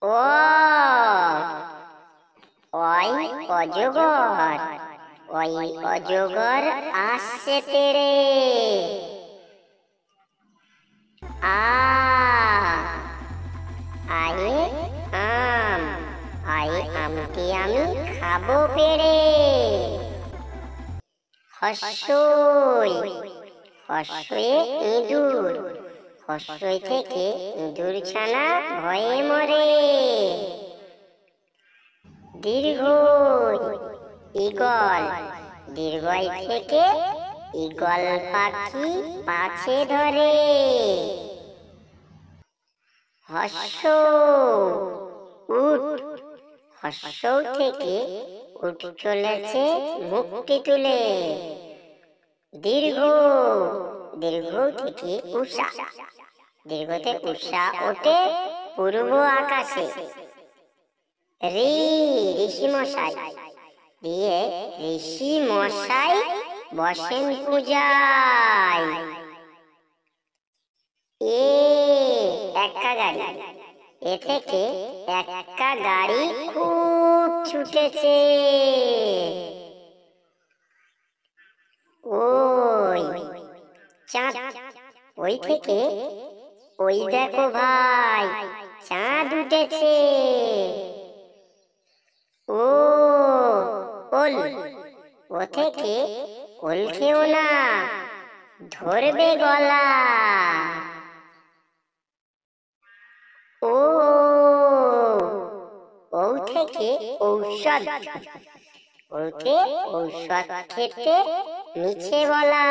ও ওই অজগর, ওই অজগর আসছে তেড়ে। আ আয়ে আম, আয়ে আমটি আমি খাবো পেড়ে। হস্যই, হস্যে ইঁদুর, হস্যই থেকে ইঁদুর ছানা ভয়ে মরে। দীর্ঘই, ঈগল, দীর্ঘই থেকে ঈগল পাখি পাছে ধরে। হস্য উট, হস্য থেকে উট চলেছে মুক্তি তুলে। দীর্ঘ, দীর্ঘ থেকে উষা, দীর্ঘতে উষা ওঠে পূর্ব আকাশে। ঋ, ঋষি মশাই, দিয়ে ঋষি মশাই বসেন পূজায়। এ, এক্কা গাড়ি, এ থেকে এক্কা গাড়ি খুব ছুটেছে। ওই চাঁদ, ওই থেকে ওই দেখো ভাই চাঁদ উঠেছে। ও ওল, ও থেকে ওল খেও না, ধরবে গলা। ও, ও থেকে ঔষধ, ওকে ঔষধ খেতে মিছে বলা।